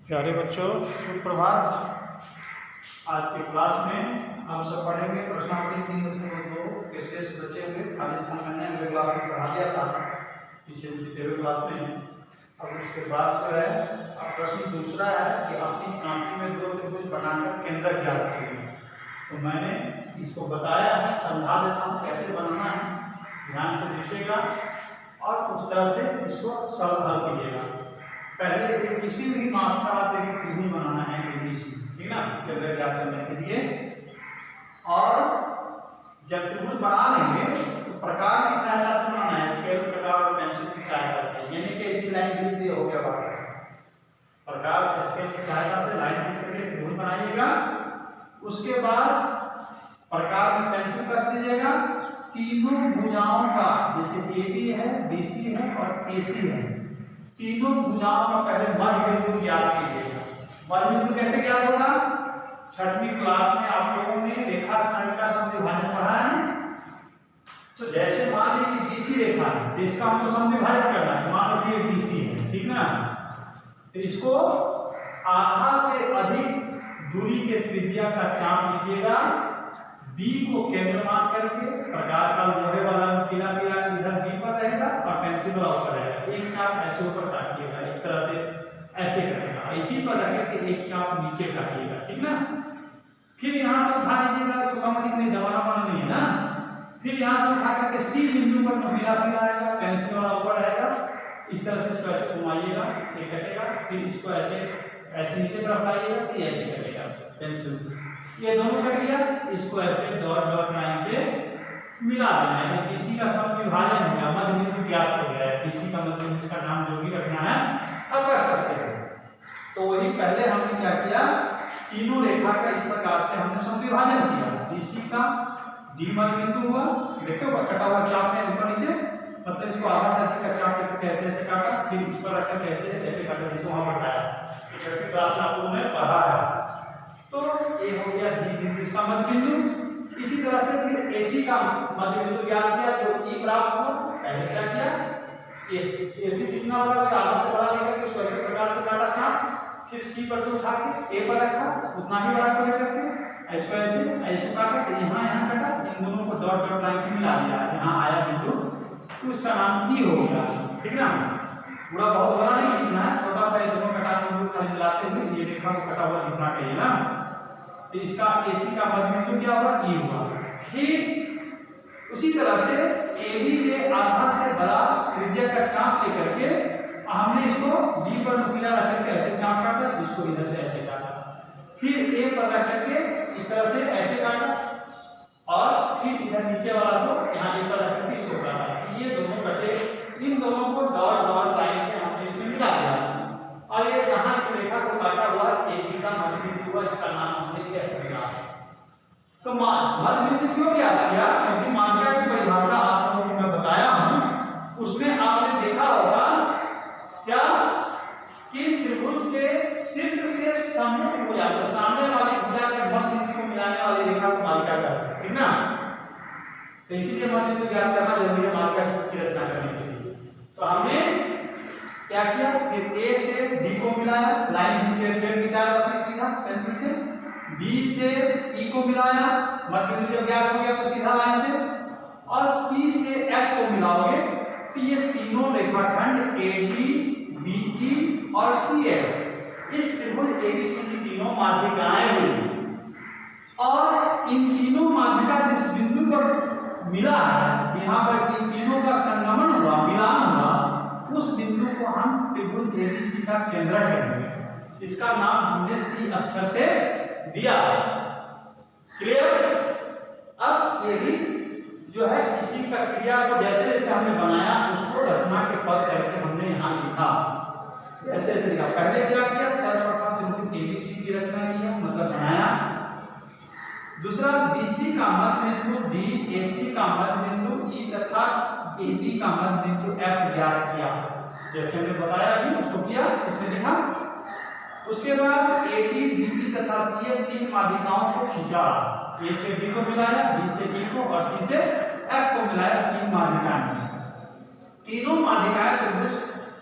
प्यारे बच्चों, सुप्रभात। आज की क्लास में हम सब पढ़ेंगे प्रश्नावली 3.2 के शेष बचे हुए खाली स्थान मैंने अगले क्लास में पढ़ा दिया था, पीछे बीते हुए क्लास में। अब उसके बाद जो है अब प्रश्न दूसरा है कि अपनी कापी में दो त्रिभुज बनाकर केंद्रक ज्ञात कीजिए। तो मैंने इसको बताया है, समझा देता हूँ कैसे बनाना है, ध्यान से देखिएगा और उस तरह से इसको सरल हल कीजिएगा। पहले किसी भी माप का त्रिभुज बनाना है ABC, ठीक ना, केंद्र ज्ञात करने के लिए। और जब त्रिभुज बना लेंगे तो प्रकार की सहायता से बनाना है, स्केल प्रकार और पेंसिल की सहायता से, यानी कि इसी लाइन खींच दिए हो गया बात। प्रकार स्केल की सहायता से लाइन खींच करके त्रिभुज बनाइएगा। उसके बाद प्रकार में पेंसिल कस दीजिएगा। तीनों भुजाओं का, जैसे AB है, BC है और AC है, तीनों भुजाओं का पहले मध्य बिंदु ज्ञात कीजिएगा। मध्य बिंदु कैसे ज्ञात होगा? छठवीं क्लास में आप लोगों ने रेखाखंड का समविभाजन पढ़ा है। तो जैसे मान लीजिए कि BC रेखा है तो इसका हमको समविभाजित करना है। मान लीजिए BC है, ठीक ना, तो इसको आधा से अधिक दूरी के त्रिज्या का चाप लीजिएगा। B को केंद्र मान करके प्रकार का लोहे वाला नुकीला सिरा इधर B पर रहेगा और पेंसिल वाला ऊपर रहेगा। एक चाप ऐसे ऊपर काटिएगा, इस तरह से ऐसे करेगा, इसी पर रख के एक चाप नीचे काटिएगा, ठीक ना। फिर यहाँ से उठा लीजिएगा, इसको कम अधिक नहीं, दबाना वाला नहीं है ना। फिर यहाँ से उठा करके C बिंदु पर नुकीला सिरा आएगा, पेंसिल वाला ऊपर रहेगा, इस तरह से इसको ऐसे घुमाइएगा, ये कटेगा। फिर इसको ऐसे ऐसे नीचे तरफ लाइएगा तो ऐसे कटेगा पेंसिल से, ये दोनों कट गया। इसको ऐसे डॉट डॉट लाइन से मिला देना है। BC का समविभाजन हो गया, मध्य बिंदु ज्ञात हो गया है। BC का मध्य बिंदु का नाम जो भी रखना है अब रख सकते हैं। तो वही पहले हमने क्या किया, तीनों रेखा का इस प्रकार से हमने समविभाजन किया। BC का D मध्य बिंदु हुआ, देखो कटा हुआ चाप है ऊपर नीचे, मतलब इसको आधा से अधिक का चाप लेकर कैसे ऐसे काटा, फिर इस पर रखकर कैसे ऐसे काटा, जैसे वहां बताया छठी क्लास में आप लोगों ने पढ़ा है। तो ये हो गया D बिंदु, इसका मध्य बिंदु। इसी तरह से फिर AC का मध्य बिंदु ज्ञात किया, जो E प्राप्त हुआ। पहले क्या किया, AC जितना बड़ा उसका आधा से बड़ा लेकर के उसको ऐसे प्रकार से काटा चाप, फिर C पर से उठा के A पर रखा, उतना ही बड़ा को लेकर के इसको ऐसे काटा, तो यहाँ काटा, इन दोनों को डॉट डॉट लाइन से मिला दिया, यहाँ आया बिंदु, तो उसका नाम E हो गया, ठीक ना। पूरा बहुत बड़ा नहीं लिखना है, छोटा सा ये दोनों कटा बिंदु खाली मिलाते हुए ये रेखा को कटा हुआ लिखना चाहिए ना। तो इसका AC का मध्य बिंदु क्या हुआ, E हुआ। फिर उसी तरह से AB के आधा से बड़ा त्रिज्या का चाप लेकर के हमने इसको B पर नुकीला रख करके ऐसे चाप काटा, इसको इधर से ऐसे काटा, फिर A पर रख करके इस तरह से ऐसे काटा, और फिर इधर नीचे वाला को यहाँ A पर रख करके इसको काटा। ये दोनों कटे, इन दोनों को डॉट डॉट लाइन से हमने इसमें मिला दिया। और ये जहां इस रेखा को काटा हुआ AB का मध्य बिंदु हुआ, इसका नाम हमने F दिया। तो मध्य बिंदु क्यों क्या किया, क्योंकि मात्रा की परिभाषा आप लोगों को मैं बताया हूं, उसमें आपने देखा होगा क्या कि त्रिभुज के शीर्ष से सम्मुख भुजा, सामने वाली भुजा के मध्य बिंदु को मिलाने वाली रेखा को मालिका कहते हैं, ठीक ना। तो इसीलिए मध्य बिंदु ज्ञात करना जरूरी है मालिका की रचना करने के लिए। तो हमने क्या किया, फिर A से D को मिलाया, लाइन खींच के स्केल की सहायता से सीधा पेंसिल से। B से E को मिलाया, मध्य बिंदु जब ज्ञात हो गया तो सीधा लाइन से। और C से F को मिलाओगे तो ये तीनों रेखाखंड AD, BE और CF, इस त्रिभुज ABC की तीनों माध्यिकाएं हुई। और इन तीनों माध्यिका जिस बिंदु पर मिला है, यहाँ पर इन तीनों का संगमन हुआ, मिलान हुआ, उस बिंदु को हम त्रिभुज ABC का केंद्रक कहेंगे। इसका नाम हमने C अक्षर से दिया। क्लियर? अब यही जो है इसी का क्रिया को जैसे जैसे हमने बनाया उसको रचना के पद करके हमने यहाँ लिखा, जैसे जैसे लिखा। पहले क्या किया, सर्वप्रथम त्रिभुज ABC की रचना किया, मतलब बनाया। दूसरा BC का मध्य बिंदु D, AC का मध्य बिंदु E तथा AB का मध्य बिंदु F ज्ञात किया, जैसे हमने बताया अभी उसको किया, इसमें लिखा। उसके बाद AD, BE तथा CF तीन माध्यिकाओं को खींचा, A से B को मिलाया, B से E को और C से F को मिलाया, तीन माध्यिकाएं। तीनों माध्यिकाएं त्रिभुज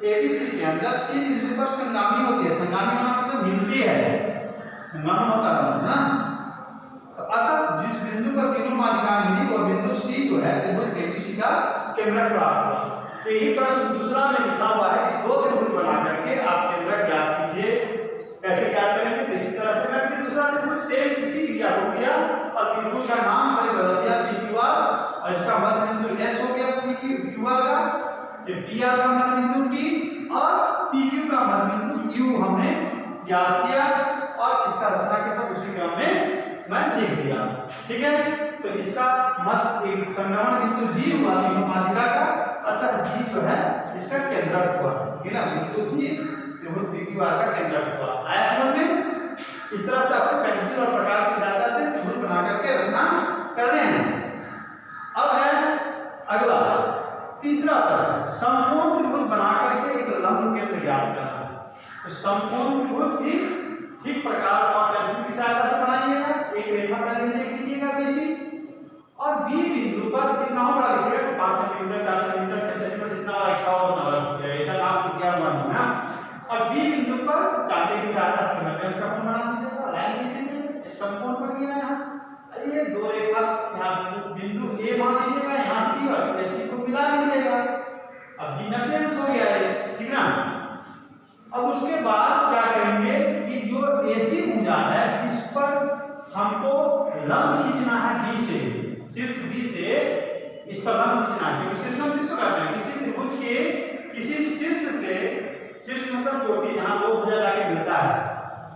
ABC के अंदर C बिंदु पर संगामी होती है। संगामी होना मतलब संगमन होता है ना। तो अतः जिस बिंदु पर तीनों माध्यिकाएं मिली वो बिंदु सी जो है त्रिभुज एबीसी का केंद्रक प्राप्त हुआ। तो यही प्रश्न दूसरा में लिखा हुआ है कि दो त्रिभुज बना करके आप केंद्रक ज्ञात कीजिए। कैसे ज्ञात करेंगे? तो इसी तरह से मैं फिर दूसरा त्रिभुज सेम इसी क्रिया को किया और त्रिभुज का नाम खाली बदल दिया PQR और इसका मध्य बिंदु S हो गया PQR का, ये PR का मध्य बिंदु T और PQ का मध्य बिंदु U हमने ज्ञात किया और इसका रचना के बाद उसी क्रम में मैं लिख दिया। ठीक है, तो इसका मध्य एक संगमन बिंदु G हुआ तीनों माध्यिका का, अतः G जो है इसका केंद्रक हुआ। ठीक है ना, बिंदु G त्रिभुज PQR का केंद्रक हुआ। आया समझ में? इस तरह से आपको पेंसिल और प्रकार की सहायता से त्रिभुज बना करके रचना करने हैं। अब है अगला तीसरा प्रश्न, समकोण त्रिभुज बना करके एक लंब केंद्र ज्ञात करना है। तो समकोण त्रिभुज भी ठीक प्रकार और पेंसिल की सहायता से बनाइएगा। एक रेखा पहले नीचे खींचिएगा BC और B बिंदु पर कितना बड़ा लिखिएगा, 5 सेंटीमीटर 4 सेंटीमीटर 6 सेंटीमीटर जितना बड़ा इच्छा हो उतना बड़ा खींचिएगा। ऐसा नाम क्या हुआ नहीं ना। और B बिंदु पर चांटे की सहायता से नब्बेंश का कोण बना दीजिएगा, लाइन खींच दीजिए, समकोण बन गया यहाँ। ये दो रेखा यहाँ बिंदु A मान लीजिएगा, यहाँ C और AC को मिला लीजिएगा। अब B 90 अंश हो गया है, ठीक ना। अब उसके बाद क्या करेंगे कि जो AC भुजा है इस पर हमको लंब खींचना है B से, शीर्ष B से इस पर लंब खींचना है। क्योंकि शीर्ष लंब किसको कहते हैं? किसी त्रिभुज के किसी शीर्ष से, शीर्ष मतलब चोटी जहाँ दो भुजा जाके मिलता है,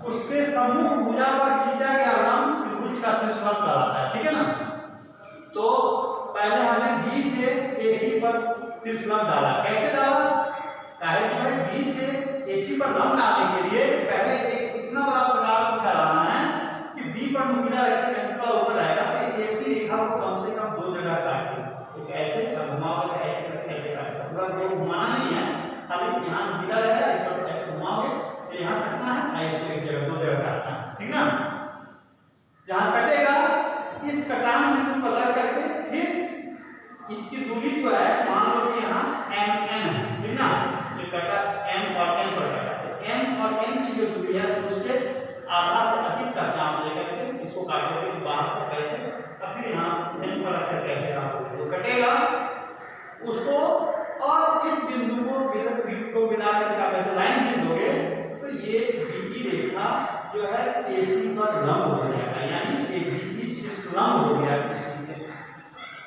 उसके सम्मुख भुजा पर खींचा गया लंब त्रिभुज का शीर्ष लंब कहलाता है। ठीक है ना। तो पहले हमने B से AC पर शीर्ष लंब डाला। कैसे डाला? कहे कि भाई B से AC पर लंब डालने के लिए पहले एक इतना बड़ा प्रकार फैलाना है कि B पर नुकीला रखिए, पेंसिल वाला ऊपर आएगा तो AC रेखा को कम से कम दो जगह काटिए। एक ऐसे घुमाओगे, ऐसे करके ऐसे काटेगा, पूरा गोल घुमाना नहीं है, खाली यहाँ नुकीला रहेगा, इस पर से ऐसे घुमाओगे तो यहाँ कटना है, ऐसे एक जगह दो जगह काटना है। ठीक ना। जहाँ कटेगा इस कटान बिंदु पर लग करके फिर इसकी दूरी जो है मान लो कि यहाँ MN है। ठीक ना, ये कटा M और N पर कटा, तो M और N की जो दूरी है उससे आधा से अधिक का चाप लेकर के इसको काटोगे तो बाहर पर कैसे और फिर यहाँ N पर रखकर कैसे काटोगे तो कटेगा उसको। और इस बिंदु को बिना करके आप ऐसे लाइन खींच दोगे तो ये BE रेखा जो है AC पर लंब हो जाएगा, यानी ये BE शीर्ष लंब हो गया किसी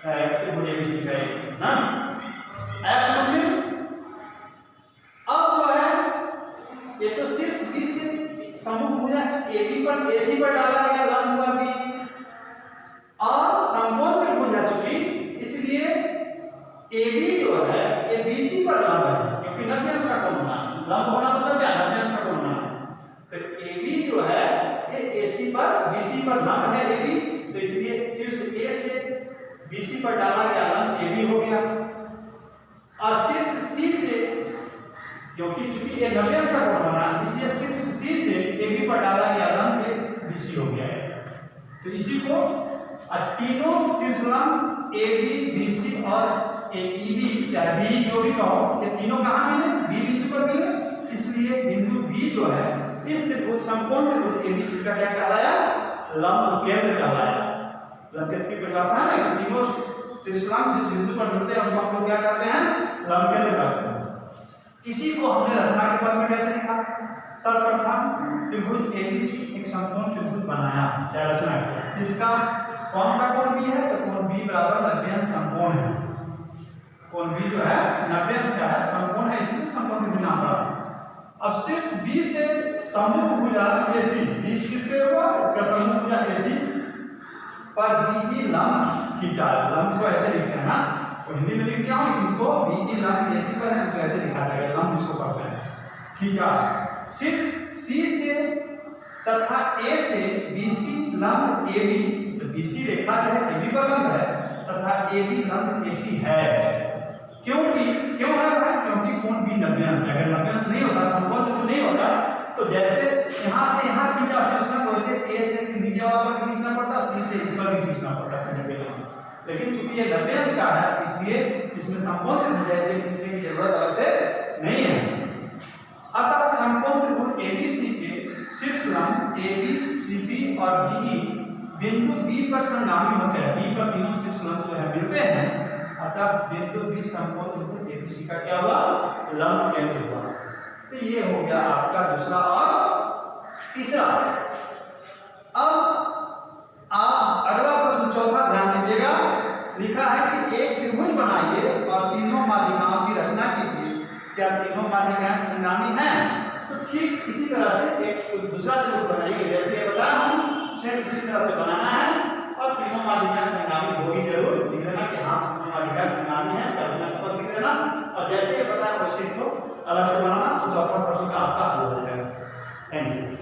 त्रिभुज ABC का एक ना। ऐसा समझ में? अब जो है ये तो शीर्ष B से सम्मुख भुजा AB पर AC पर डाला गया लंब हुआ B और समकोण त्रिभुज है चूंकि इसलिए AB जो है ये BC पर लंब है, क्योंकि 90 अंश का कोण होना, लंब होना मतलब क्या, 90 अंश का कोण होना। तो AB जो है ये AC पर BC पर लंब है AB, तो इसलिए शीर्ष A से BC पर डाला गया लंब AB हो गया और शीर्ष C से, क्योंकि चूंकि ये 90 अंश का कोण बना इसलिए शीर्ष C से AB पर डाला गया लंब BC हो गया है। तो इसी को तीनों शीर्ष लंब AB BC और EB चाहे B जो भी कहो, ये तीनों कहाँ मिले? B बिंदु पर मिले, इसलिए बिंदु B जो है इस त्रिभुज समकोण त्रिभुज ABC का क्या कहलाया? लंब केंद्र कहलाया। लंब केंद्र की परिभाषा है ना, तीनों शीर्ष लंब जिस बिंदु पर मिलते हैं हम लोग क्या कहते हैं? लंब केंद्र कहते हैं। इसी को हमने रचना के पद में कैसे लिखा? सर्वप्रथम त्रिभुज ABC एक समकोण त्रिभुज बनाया, क्या रचना किया, जिसका कौन सा कोण B है? तो कोण B बराबर 90 अंश समकोण है। कोण B जो है 90 अंश का है, समकोण है, इसलिए समकोण त्रिभुज नाम पड़ा। अब शीर्ष B से सम्मुख भुजा AC, B शीर्ष से हुआ, इसका सम्मुख भुजा AC पर BE लंब खींचा। लंब को ऐसे लिखते हैं ना, तो हिंदी में लिख दिया हूं, लेकिन इसको BE लंब AC पर है, इसको ऐसे लिखा जाएगा, लंब इसको कहते हैं खींचा। शीर्ष C से तथा A से BC लंब AB, तो BC रेखा जो है AB पर लंब है तथा AB लंब AC है। क्यों है भाई? क्योंकि कोण B 90 अंश है। अगर 90 अंश नहीं होता, समकोण त्रिभुज नहीं होता, तो जैसे यहाँ से यहाँ खींचा शीर्ष लंब, वैसे A से नीचे वाला पर खींचना पड़ता, C से इस पर भी खींचना पड़ता है। लेकिन चूंकि ये 90 अंश का है, इसलिए इसमें समकोण त्रिभुज ऐसे खींचने की जरूरत अलग से नहीं है। अतः समकोण त्रिभुज ABC के शीर्ष लंब ए बी सी बी और डी बिंदु बी पर संगामी होते हैं, बी पर तीनों से लंब जो है मिलते हैं, अतः बिंदु बी समकोण त्रिभुज एबीसी का क्या हुआ, लंब केंद्र हुआ। तो ये हो गया आपका दूसरा और तीसरा। अब आप अगला प्रश्न चौथा ध्यान दीजिएगा, लिखा है कि एक त्रिभुज बनाइए और तीनों माध्यिकाओं की रचना कीजिए, क्या तीनों माध्यिकाएं संगामी हैं? तो ठीक इसी तरह से एक दूसरा त्रिभुज बनाइए, जैसे बताया हम सेम इसी तरह से बनाना है और तीनों माध्यिकाएं संगामी होगी, जरूर लिख देना कि हाँ तीनों माध्यिकाएं संगामी हैं, रचना पर लिख देना। और जैसे ये बताया वैसे तो अलग से बनाना, तो चौथा प्रश्न का आपका हल हो जाएगा। Thank you.